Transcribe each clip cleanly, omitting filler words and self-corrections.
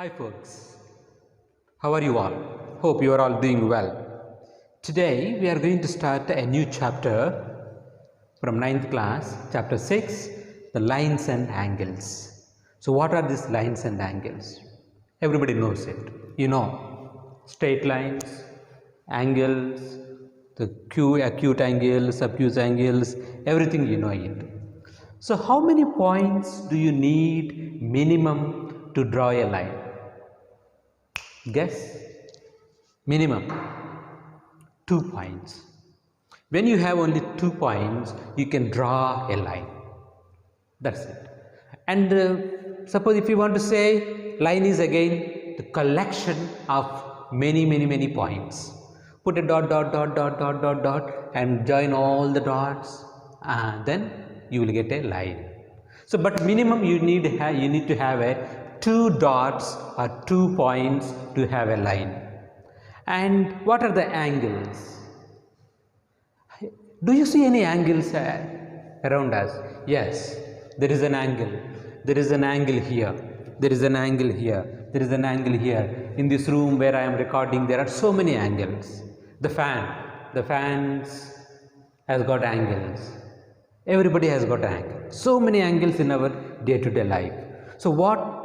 Hi folks, how are you all? Hope you are all doing well. Today we are going to start a new chapter from 9th class, chapter 6, the lines and angles. So what are these lines and angles? Everybody knows it. You know, straight lines, angles, the acute angles, obtuse angles, everything you know it. So how many points do you need minimum to draw a line? Guess? Minimum 2 points. When you have only 2 points, you can draw a line. That's it. And suppose if you want to say line is again the collection of many points. Put a dot and join all the dots, and then you will get a line. So, but minimum you need to have a 2 dots or 2 points to have a line. And what are the angles? Do you see any angles around us? Yes, there is an angle. There is an angle here. There is an angle here. There is an angle here. In this room where I am recording, there are so many angles. The fans has got angles. Everybody has got an angle. So many angles in our day-to-day life. So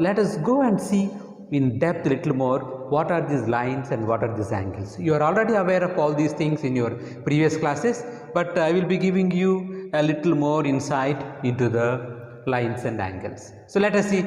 let us go and see in depth a little more what are these lines and what are these angles. You are already aware of all these things in your previous classes, but I will be giving you a little more insight into the lines and angles. So let us see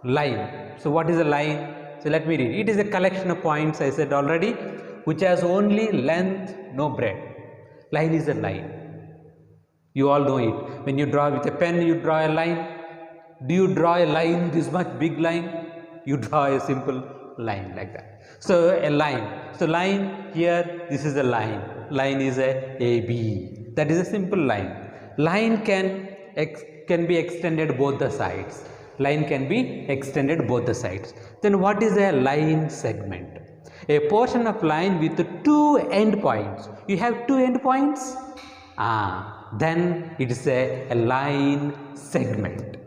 line. So what is a line? So let me read. It is a collection of points, I said already, which has only length, no breadth. Line is a line. You all know it. When you draw with a pen, you draw a line. Do you draw a line, this much big line? You draw a simple line like that. So a line. So line here, this is a line. Line is a AB. That is a simple line. Line can be extended both the sides. Line can be extended both the sides. Then what is a line segment? A portion of line with 2 endpoints. You have 2 endpoints? Then it is a line segment.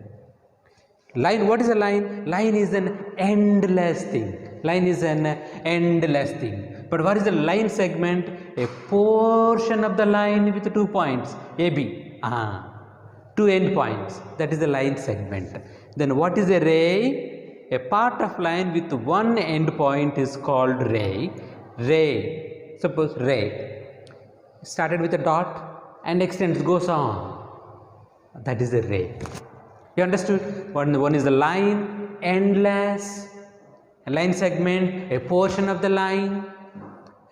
Line, what is a line? Line is an endless thing. Line is an endless thing. But what is a line segment? A portion of the line with 2 points, AB. 2 endpoints. That is the line segment. Then what is a ray? A part of line with 1 endpoint is called ray. Ray. Suppose ray started with a dot and extends, goes on. That is a ray. You understood? One is the line, endless, a line segment, a portion of the line.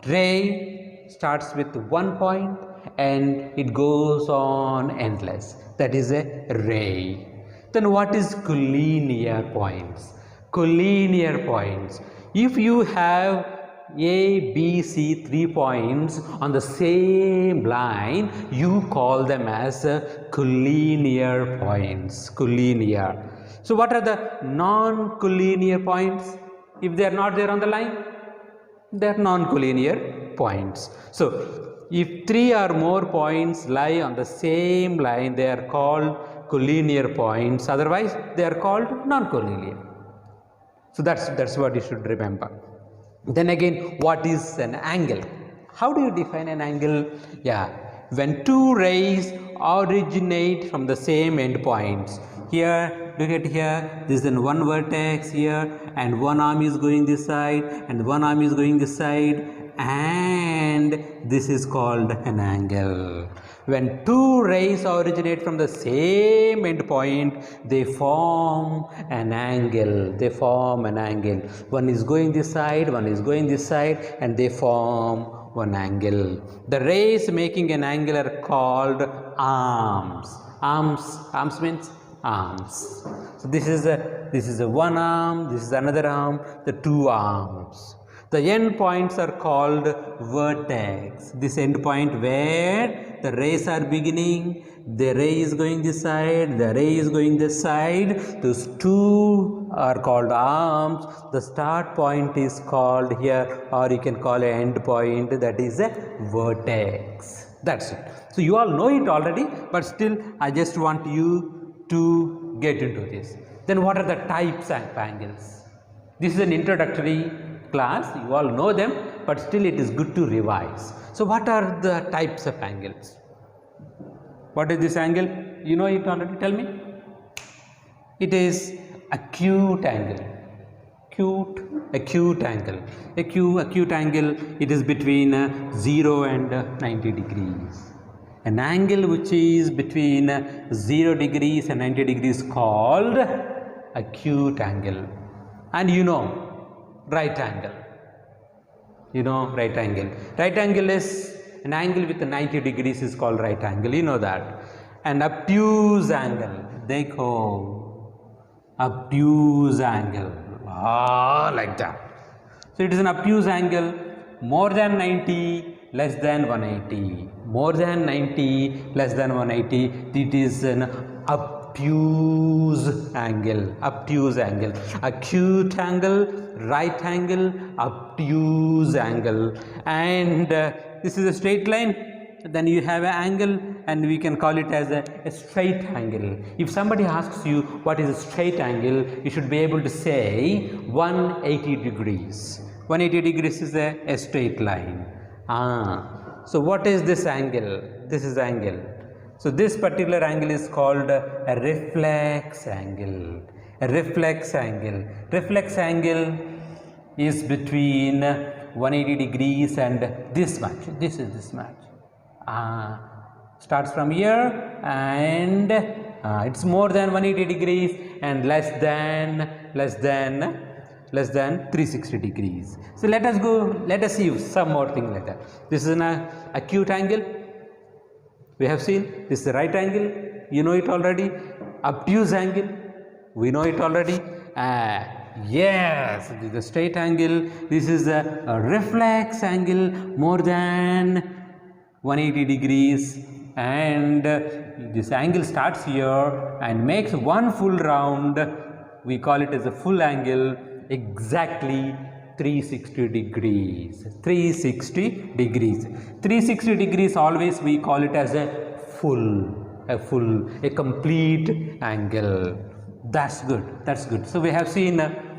Ray starts with 1 point and it goes on endless. That is a ray. Then what is collinear points? Collinear points. If you have A, B, C 3 points on the same line, you call them as collinear points. Collinear. So what are the non-collinear points? If they are not there on the line, they are non-collinear points. So if 3 or more points lie on the same line, they are called collinear points. Otherwise, they are called non-collinear. So that's what you should remember. Then again, what is an angle? How do you define an angle? Yeah, when 2 rays originate from the same endpoints. Here, look at here, this is one vertex here, and one arm is going this side, and one arm is going this side, and this is called an angle. When 2 rays originate from the same endpoint, they form an angle. They form an angle. One is going this side, one is going this side, and they form one angle. The rays making an angle are called arms. Arms means arms. So this is a one arm, this is another arm, the 2 arms. The end points are called vertex. This end point where the rays are beginning, the ray is going this side, the ray is going this side. Those 2 are called arms. The start point is called here, or you can call an end point, that is a vertex. That's it. So you all know it already, but still I just want you to get into this. Then what are the types of angles? This is an introductory class, you all know them, but still it is good to revise. So what are the types of angles? What is this angle? You know it already, tell me. It is acute angle. Acute angle. Acute angle, it is between 0 and 90 degrees. An angle which is between 0 degrees and 90 degrees called acute angle. And you know right angle. You know right angle. Right angle is an angle with 90 degrees is called right angle. You know that. And obtuse angle. Dekho. Obtuse angle. Like that. So it is an obtuse angle more than 90, less than 180. More than 90, less than 180. It is an obtuse angle. Obtuse angle. Acute angle, right angle, obtuse angle. And this is a straight line. Then you have an angle, and we can call it as a straight angle. If somebody asks you what is a straight angle, you should be able to say 180 degrees. 180 degrees is a straight line. So what is this angle? This is angle. So this particular angle is called a reflex angle. A reflex angle. Reflex angle is between 180 degrees and this much. This is this much. Starts from here and it's more than 180 degrees and less than 360 degrees. So let us see some more thing like that. This is an acute angle. We have seen this is the right angle. You know it already. Obtuse angle. We know it already. Yes, this is the straight angle. This is a reflex angle more than 180 degrees, and this angle starts here and makes one full round. We call it as a full angle, exactly 360 degrees. 360 degrees. 360 degrees always we call it as a complete angle. That's good. So we have seen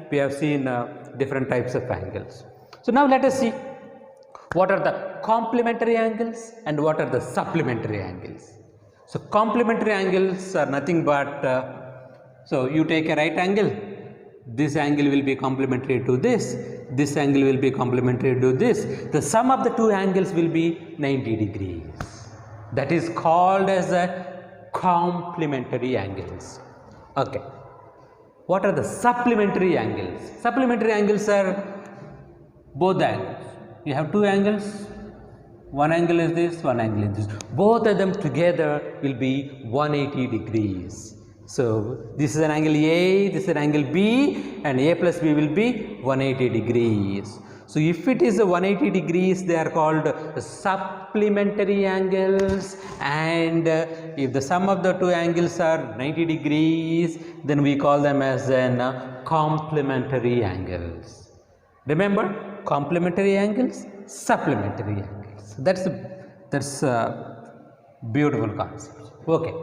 different types of angles. So now let us see what are the complementary angles and what are the supplementary angles. So complementary angles are nothing but, so you take a right angle, this angle will be complementary to this angle will be complementary to this. The sum of the two angles will be 90 degrees. That is called as a complementary angles. Okay. What are the supplementary angles? Supplementary angles are both angles. You have two angles, one angle is this, one angle is this. Both of them together will be 180 degrees. So this is an angle A, this is an angle B, and A plus B will be 180 degrees. So if it is a 180 degrees, they are called supplementary angles, and if the sum of the two angles are 90 degrees, then we call them as an complementary angles. Remember, complementary angles, supplementary angles. That's a beautiful concept. Okay.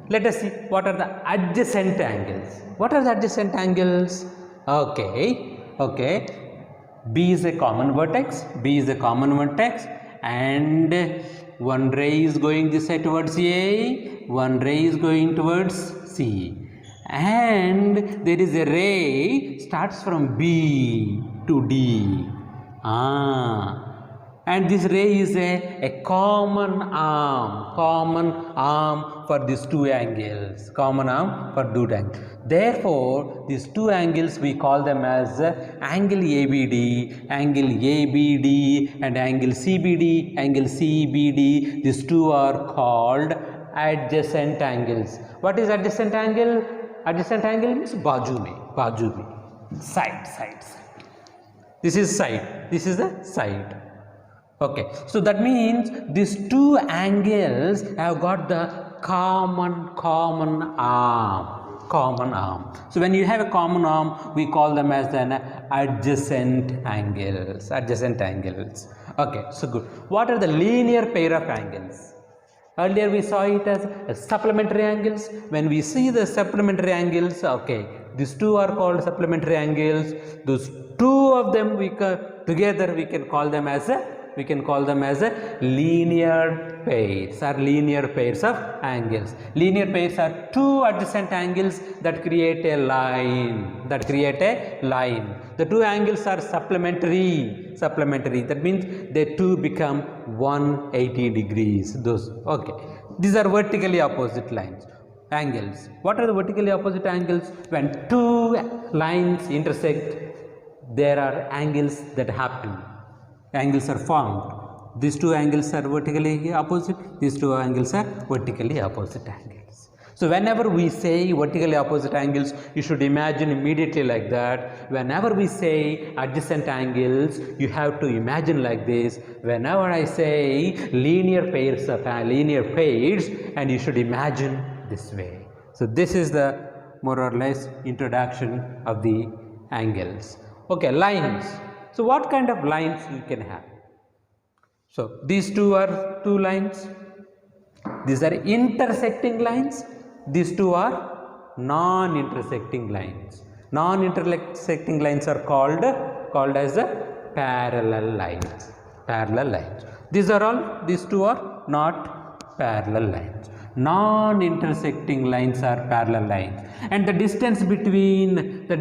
Let us see what are the adjacent angles. What are the adjacent angles? Okay. B is a common vertex. And one ray is going this side towards A, one ray is going towards C. And there is a ray starts from B to D. And this ray is a common arm for these two angles. Therefore, these two angles we call them as angle ABD, and angle CBD. These two are called adjacent angles. What is adjacent angle? Adjacent angle means baju mein. Side. This is side. This is the side. Okay. So that means these two angles have got the common arm. So when you have a common arm, we call them as an adjacent angles. Okay. So good. What are the linear pair of angles? Earlier we saw it as supplementary angles. When we see the supplementary angles, okay, these two are called supplementary angles. Those two of them together we can call them as a linear pairs or linear pairs of angles. Linear pairs are two adjacent angles that create a line. The two angles are supplementary. That means they two become 180 degrees. These are vertically opposite angles. What are the vertically opposite angles? When two lines intersect, there are angles that happen. Angles are formed. These two angles are vertically opposite. These two angles are vertically opposite angles. So whenever we say vertically opposite angles, you should imagine immediately like that. Whenever we say adjacent angles, you have to imagine like this. Whenever I say linear pairs, and you should imagine this way. So this is the more or less introduction of the angles. Okay, lines. So what kind of lines you can have? So these two are two lines. These are intersecting lines. These two are non-intersecting lines. Non-intersecting lines are called as a parallel lines. These two are not parallel lines. Non-intersecting lines are parallel lines, and the distance between the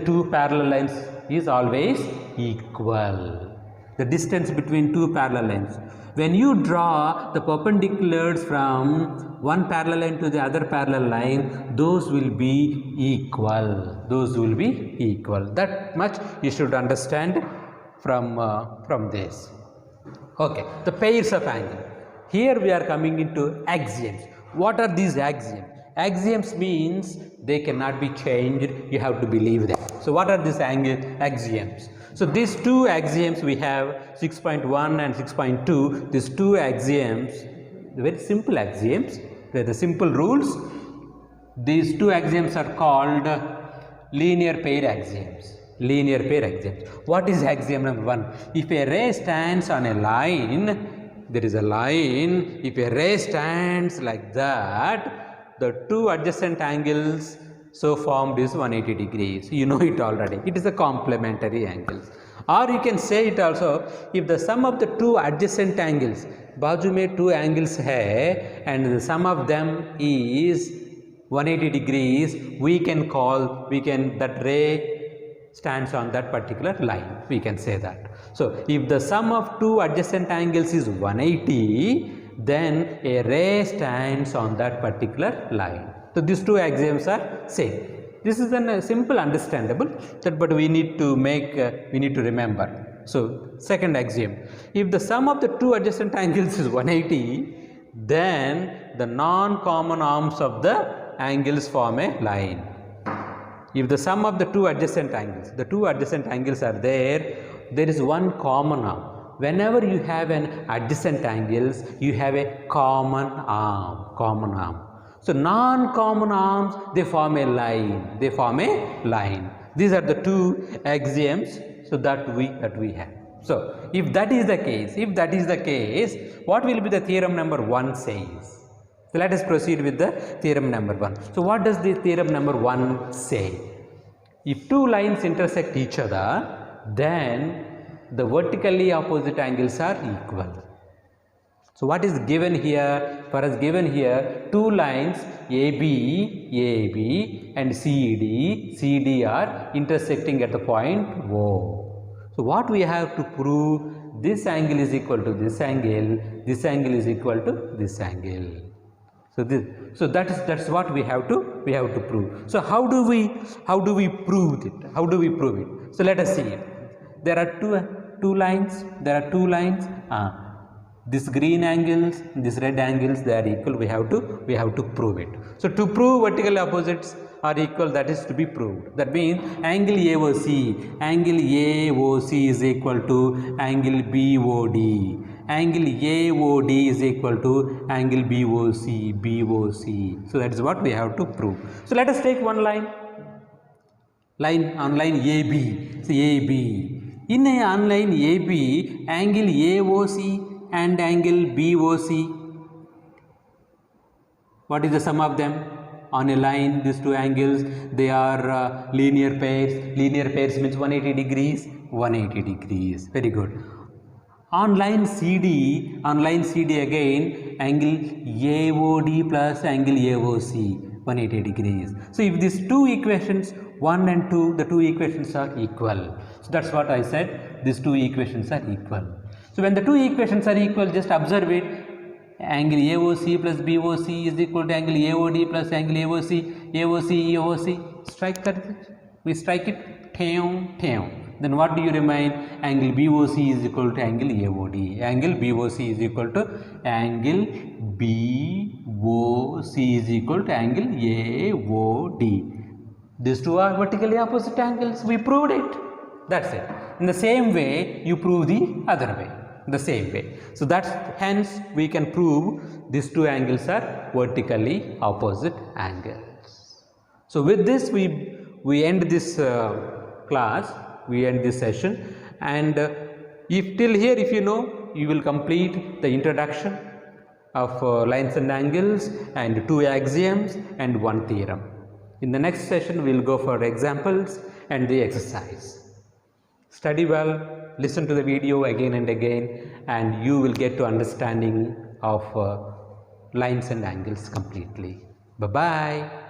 two parallel lines is always equal. The distance between two parallel lines. When you draw the perpendiculars from one parallel line to the other parallel line, those will be equal. That much you should understand from this. Okay, the pairs of angles. Here we are coming into axioms. What are these axioms? Axioms means they cannot be changed. You have to believe them. So what are these axioms? So these two axioms we have 6.1 and 6.2. These two axioms, very simple axioms. They are the simple rules. These two axioms are called linear pair axioms. What is axiom number 1? If a ray stands on a line, there is a line. If a ray stands like that, the two adjacent angles so formed is 180 degrees. You know it already. It is a complementary angles. Or you can say it also, if the sum of the two adjacent angles, बाजू में two angles है and the sum of them is 180 degrees, that ray stands on that particular line. We can say that. So if the sum of two adjacent angles is 180, then a ray stands on that particular line. So these two axioms are same. This is a simple understandable, but we need to remember. So second axiom, if the sum of the two adjacent angles is 180, then the non-common arms of the angles form a line. If the sum of the two adjacent angles are there is one common arm. Whenever you have an adjacent angles, you have a common arm. So non-common arms, they form a line. These are the two axioms that we have. So if that is the case, what will be the theorem number 1 says? So let us proceed with the theorem number 1. So what does the theorem number 1 say? If two lines intersect each other, then the vertically opposite angles are equal. So what is given here? For us given here, two lines AB and CD are intersecting at the point O. So what we have to prove? This angle is equal to this angle is equal to this angle. So that's what we have to prove. So how do we prove it? So let us see it. There are two lines. This green angles, this red angles, they are equal. We have to prove it. So to prove vertical opposites are equal, that is to be proved. That means angle AOC is equal to angle BOD. Angle AOD is equal to angle BOC. So that is what we have to prove. So let us take one line on line AB. So AB. In a on line AB, angle AOC and angle BOC. What is the sum of them? On a line, these two angles, they are linear pairs. Linear pairs means 180 degrees, 180 degrees. Very good. On line CD again, angle AOD plus angle AOC, 180 degrees. So if these two equations, 1 and 2, the two equations are equal. So that's what I said, these two equations are equal. So when the two equations are equal, just observe it. Angle AOC plus BOC is equal to angle AOD plus angle AOC, AOC. Strike that. We strike it. Then what do you remain? Angle BOC is equal to angle AOD. Angle BOC is equal to angle BOC is equal to angle AOD. These two are vertically opposite angles. We proved it. That's it. In the same way, you prove the other way. The same way. So that's hence we can prove these two angles are vertically opposite angles. So with this we end this class, we end this session, and if till here if you know, you will complete the introduction of lines and angles and two axioms and one theorem. In the next session we will go for examples and the exercise. Study well. Listen to the video again and again, and you will get to understanding of lines and angles completely. Bye-bye.